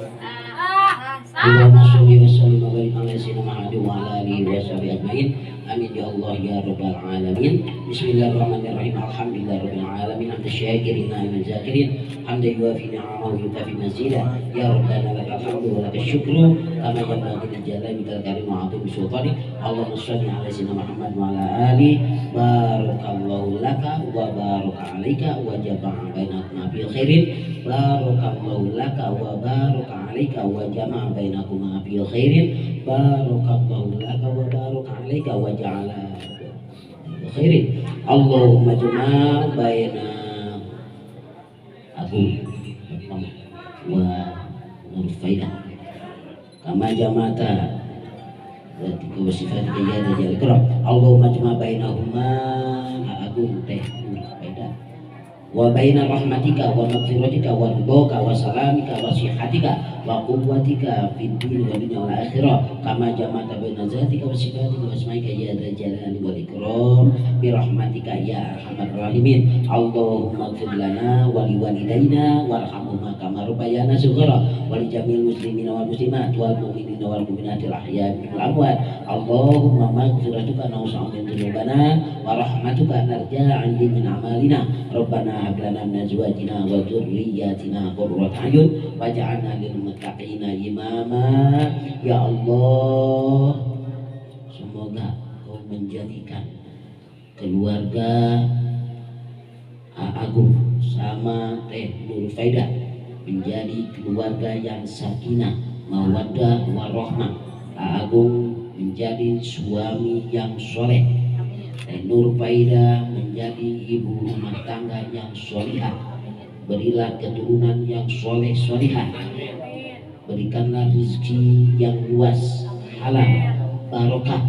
Allahumma sholli wa sallim wa barik ala sayyidina Muhammad wa ala alihi wa sahbihi ajmain. Amin ya Allah ya rabbal alamin. Bismillahirrahmanirrahim. Alhamdulillahirabbil alamin. Hamdan syakirin na'iman zakirin. Hamdan yuwafi ni'amahu wa yukafi mazida. Ya rabbana lakal hamdu wa lakal syukru kama yanbaghi li jalalika karim wa 'azimi sultanik. Allahumma sholli ala sayyidina Muhammad wa ala ali. Barakallahu laka wa baraka 'alaika wa jama'a bainakuma fi khairin. Barakallahu laka wa baraka 'alaika wa jama'a bainakuma fi khairin. Barakallahu laka wa baraka 'alaika wa ja'ala khairin. Allahumma jama' baina aku wa Nur Faidah kama jama'ata wa tika wa sifatika ya dajjal ikram. Allahumma jama' bainahuma aku teh Nur Faidah wa baina rahmatika wa maghfiratika wa ridhoka wa salamika wa sihatika wa quwwatika fid dunya wa dunya wal akhirah kama jama'ta baina zatika wa sifatika wa asma'ika ya dzal jalali wal ikram bi rahmatika ya arhamar rahimin. Allahumma ighfir lana wa li walidayna warhamhuma kama rabbayana shighara wa li jamil muslimina wal muslimat wal mu'minina wal mu'minatil ahya'i wal amwat. Allahumma maghfiratuka nawsa'u min dhunubana wa rahmatuka narja 'indi min amalina. Rabbana hab lana min azwajina wa dhurriyyatina qurrata a'yun waj'alna lil muttaqina imama. Ya Allah, semoga Kau menjadikan keluarga Agung sama Teh Nur Faidah menjadi keluarga yang sakinah, mawaddah, warahmah. Agung menjadi suami yang soleh, Teh Nur Faidah menjadi ibu rumah tangga yang solihah. Berilah keturunan yang soleh solihah. Berikanlah rezeki yang luas, halal, barokah.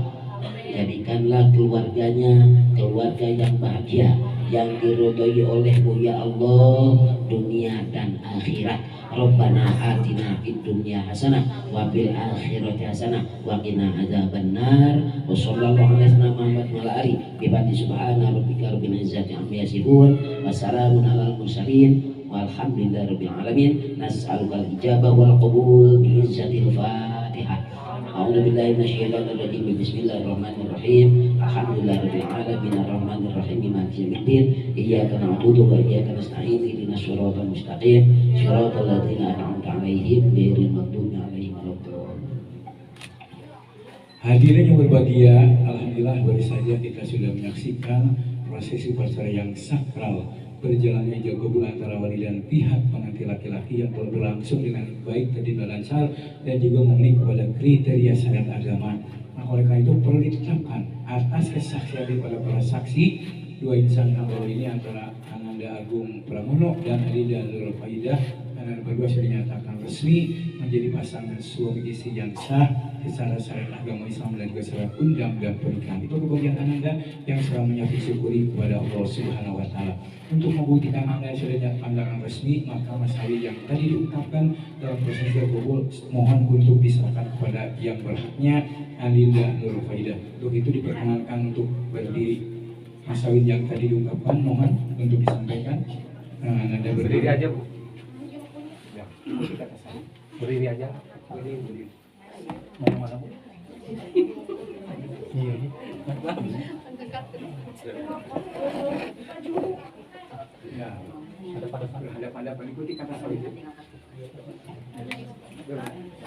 Jadikanlah keluarganya keluarga yang bahagia, yang diridhoi olehmu ya Allah dunia dan akhirat. Rabbana atina fid dunya hasanah wa fil akhirati hasanah wa qina adzabannar. Wa sallallahu alaihi wasallam Muhammad wa ala alihi bi subhana rabbika rabbil izzati amma yasifun wa salamun alal mursalin walhamdulillahi rabbil alamin. Nas'aluka al-ijabah wal qabul bi izzatil Fatihah. A'udzu billahi minasyaitonir rajim. Bismillahirrahmanirrahim. Alhamdulillahi rabbil alamin arrahmanir rahim maliki yaumiddin. Iyyaka na'budu wa iyyaka nasta'in ihdinas siratal mustaqim siratal ladzina an'amta 'alaihim ghairil maghdubi 'alaihim waladdallin.
Hadirin yang berbahagia, alhamdulillah baru saja kita sudah menyaksikan prosesi upacara yang sakral berjalannya ijab kabul antara wali dan pihak pengantin laki-laki yang telah berlangsung dengan baik, tertib dan lancar dan juga memenuhi kepada kriteria syariat agama. Nah, oleh karena itu perlu ditetapkan atas kesaksian daripada para saksi dua insan hamba ini antara Ananda Agung Pramono dan Adinda Nurul Faidah, karena berdua sudah dinyatakan resmi menjadi pasangan suami istri yang sah secara syariat agama Islam dan juga secara undang dan pernikahan. Itu kebahagiaan Anda yang selamanya disyukuri kepada Allah Subhanahu wa Ta'ala. Untuk membuktikan Anda sudah pandangan resmi, maka masalah yang tadi diungkapkan dalam proses kabul mohon untuk diserahkan kepada yang berhaknya, Adinda Nurul Faidah. Untuk itu diperkenankan untuk berdiri. Masalah yang tadi diungkapkan mohon untuk disampaikan. Nah, Anda berdiri aja, Bu. Ya, berdiri aja. Berdiri. Mau mana, Bu? Iya. Ya, ada pada ikuti kata salib.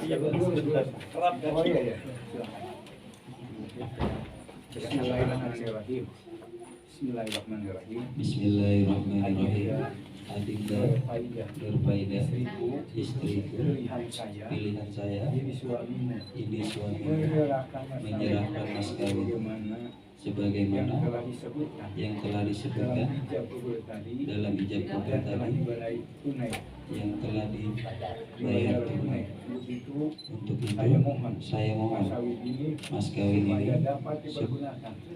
Iya, betul. Oh iya ya. Bismillahirrahmanirrahim. Bismillahirrahmanirrahim.
Bismillahirrahmanirrahim. Adinda Nurfaidah, istriku, pilihan saya, ini suami menyerahkan mas kawin sebagaimana yang telah disebutkan dalam ijab kabul tadi yang telah dibayar tunai. Untuk itu saya mohon mas kawin ini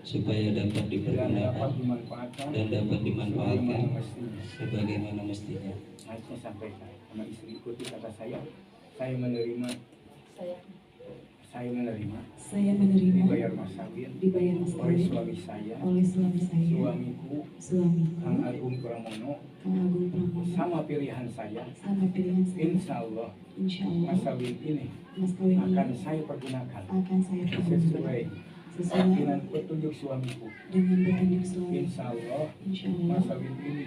supaya dapat dipergunakan dan dapat dimanfaatkan sebagaimana mestinya.
Saya sampaikan sama istri, ikuti kata saya menerima dibayar mas kawin oleh suami saya suamiku Kang Agung Pramono sama pilihan saya. Insya Allah mas kawin ini akan saya pergunakan sesuai dengan petunjuk suamiku. Insya Allah mas kawin ini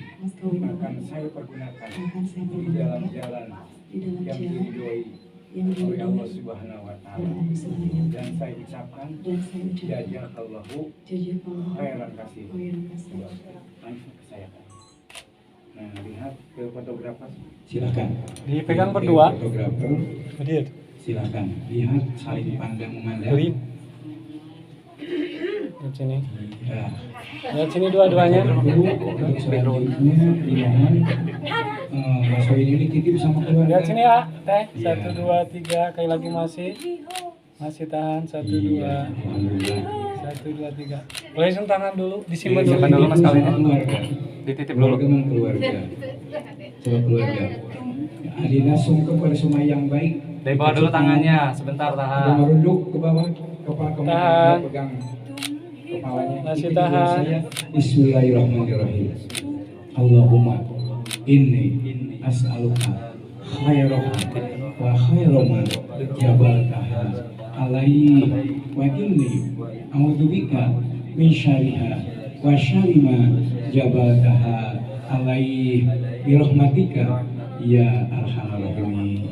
akan saya pergunakan di dalam jalan yang diridhoi oleh Allah Subhanahu wa Ta'ala. Dan saya ucapkan jazakallahu khairan kasih. Nah, lihat ke fotografer. Silakan.
Dipegang berdua.
Fotografer. Silakan. Lihat saling pandang memandang.
Di sini.
Ya.
Lihat sini dua-duanya.
Untuk selanjutnya dimohon Mas Wahid ini titip sama keluarga.
Lihat sini ya, Teh. 1 2 3, kayak lagi masih tahan. 1 2. 1 2 3. Boleh sentuh tangan dulu, disimpan dulu Mas kawinnya. Dititip dulu.
Keluarga. Coba keluarga. Adina sungkem kepada semua yang baik.
Dari bawah dulu tangannya, sebentar tahan.
Merunduk ke bawah, kepala
Tahan.
pegang kepalanya.
Masih tahan.
Bismillahirrahmanirrahim. Allahumma inni as'aluka khairaha wa khairama jabaltaha alaihi wa inni a'udzubika min syarriha wa syarrima jabaltaha alaihi bi rahmatika ya arhamar rahimin.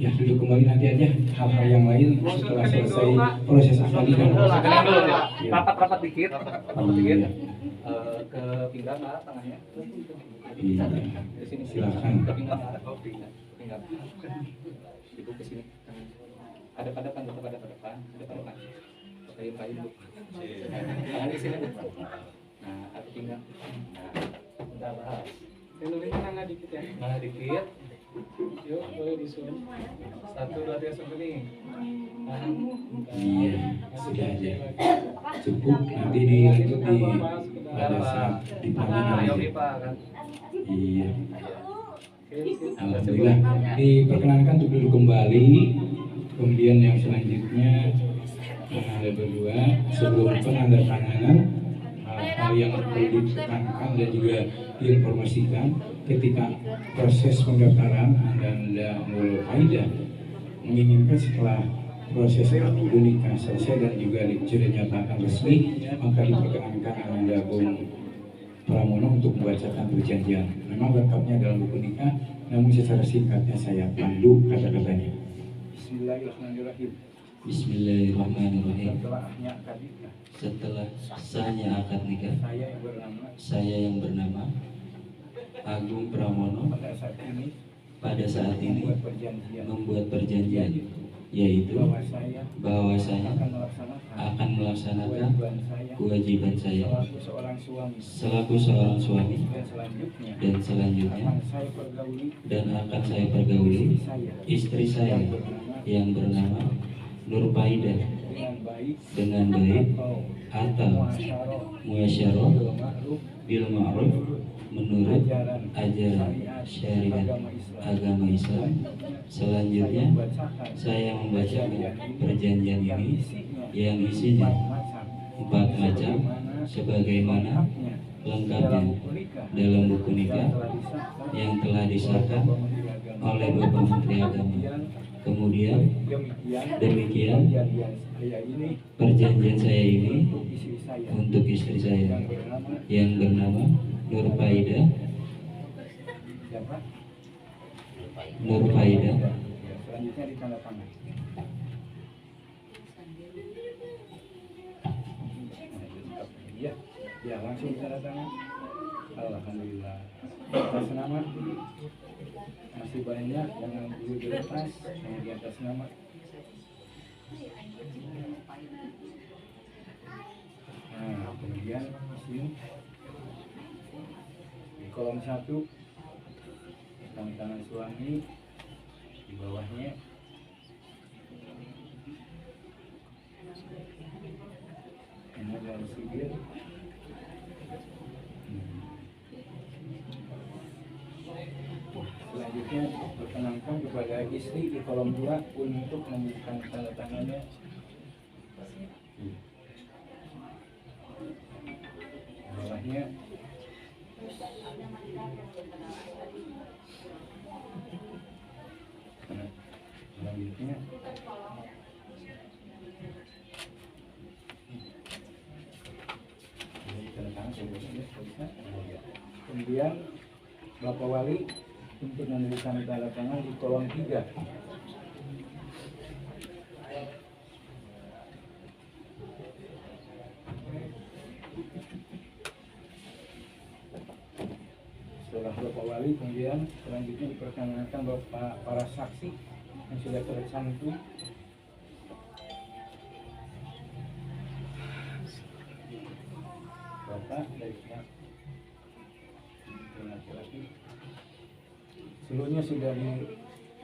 Ya, duduk kembali, nanti aja hal-hal yang lain setelah selesai proses akadi dan
Rapat dikit. Ke pinggang arah tengahnya.
Iya.
Di sini
Silakan.
Ke pinggang arah pinggang. Ibu ke sini. Ada pada depan. Kayu Bu. Tangan di sini Bu. Nah, ada pinggang. Nah, bentar bahas. Nulisnya nangah dikit ya. Nangah dikit. Yuk, boleh disuruh. 1 2 3 sampai nih.
Iya, sudah aja. Cukup, nanti dilanjut di pada saat dipanggil.
kan.
Iya. Alhamdulillah. Diperkenankan untuk duduk kembali. Kemudian yang selanjutnya ada berdua sebelum penandatanganan hal-hal yang perlu ditekankan dan juga diinformasikan ketika proses pendaftaran Anda mulai Faida menginginkan setelah proses akad nikah selesai dan juga sudah dinyatakan resmi, maka diperkenankan Anda Bung Pramono untuk membacakan perjanjian. Memang lengkapnya dalam buku nikah, namun secara singkatnya saya pandu kata-katanya. Bismillahirrahmanirrahim.
Bismillahirrahmanirrahim.
Setelahnya akad nikah,
Setelah sahnya akad nikah,
saya yang bernama
Agung Pramono
pada saat ini
membuat perjanjian, yaitu bahwa saya akan melaksanakan kewajiban saya selaku seorang suami, dan selanjutnya akan saya pergauli istri saya yang bernama Nur Faida dengan baik atau muasyarah bil ma'ruf menurut ajaran syariat agama Islam. Selanjutnya saya membacakan perjanjian ini yang isinya 4 macam sebagaimana lengkapnya dalam buku nikah yang telah disahkan oleh Bapak Menteri Agama. Kemudian demikian perjanjian saya ini untuk istri saya yang bernama Nur Faida.
Selanjutnya ditandatangan. Ya langsung ditandatangan. Alhamdulillah. Atas nama masih banyak yang dulu dilepas, yang di atas nama. Nah, kemudian sini di kolom 1 tangan suami, di bawahnya ini dari sibir. Selanjutnya perkenankan kepada istri di kolom 2 untuk membuka tanda tangannya. Bawahnya selanjutnya kemudian Bapak Wali untuk memberikan tanda tangan di kolom 3. Setelah Bapak Wali, kemudian selanjutnya diperkenalkan Bapak para saksi yang sudah tercantum. Bapak dari pihak laki-laki seluruhnya sudah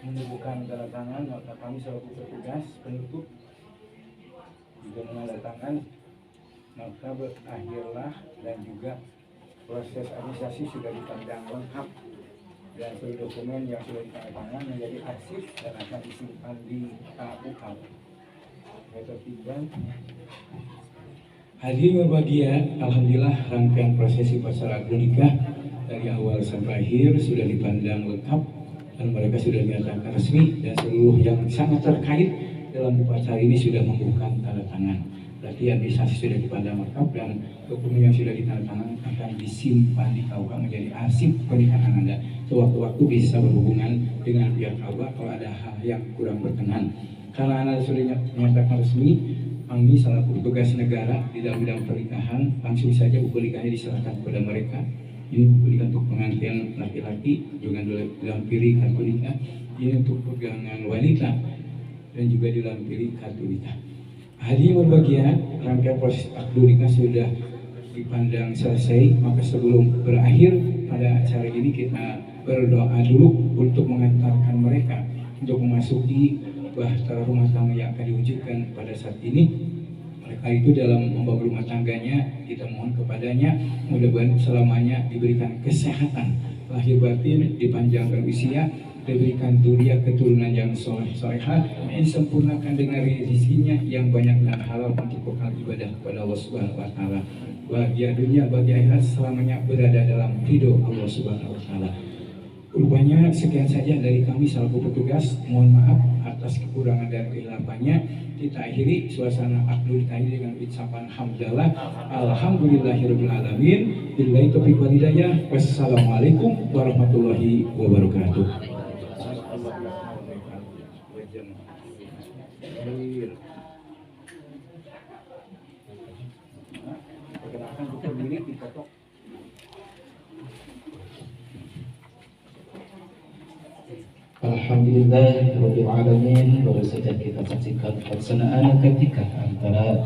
menunjukkan tanda tangan, maka kami selaku petugas penutup juga menandatangan, maka berakhirlah dan juga proses administrasi sudah dipandang lengkap dan seluruh dokumen yang sudah ditandatangan menjadi arsip dan akan disimpan di KUA. Ketertiban.
Hadirin berbahagia, alhamdulillah rangkaian prosesi upacara akad nikah dari awal sampai akhir sudah dipandang lengkap dan mereka sudah dinyatakan resmi dan seluruh yang sangat terkait dalam upacara ini sudah membuka tanda tangan. Berarti administrasi sudah dipandang lengkap dan dokumen yang sudah ditandatangan akan disimpan di KUA menjadi arsip pernikahan Anda. Sewaktu-waktu bisa berhubungan dengan pihak KUA kalau ada hal yang kurang berkenan. Karena Anda sudah dinyatakan resmi, kami selaku petugas negara di dalam bidang pernikahan langsung saja buku nikahnya diserahkan kepada mereka. Ini buku nikah untuk pengantin laki-laki, juga dilampiri kartu nikah. Ini untuk pegangan wanita dan juga dilampiri kartu nikah. Hadirin berbahagia, rangkaian proses akad nikah sudah dipandang selesai. Maka sebelum berakhir pada acara ini kita berdoa dulu untuk mengantarkan mereka untuk memasuki bahtera rumah tangga yang akan diwujudkan pada saat ini. Oleh karena itu dalam membangun rumah tangganya kita mohon kepadanya mudah-mudahan selamanya diberikan kesehatan lahir batin, dipanjangkan usia, diberikan duriya keturunan yang soleh-solehah, disempurnakan dengan rezekinya yang banyak dan halal untuk bekal ibadah kepada Allah Subhanahu wa taala. Bahagia dunia, bahagia akhirat selamanya berada dalam ridho Allah Subhanahu wa taala. Rupanya sekian saja dari kami selaku petugas. Mohon maaf atas kekurangan dan kehilafannya. Kita akhiri suasana akdul nikah dengan ucapan hamdalah. Alhamdulillahirabbil alamin. Billahi taufiq wal hidayah. Wassalamualaikum warahmatullahi wabarakatuh.
Perkenalkan bukan diri dipoto.
Alhamdulillah Rabbil Alamin. Baru saja kita saksikan pelaksanaan ketika antara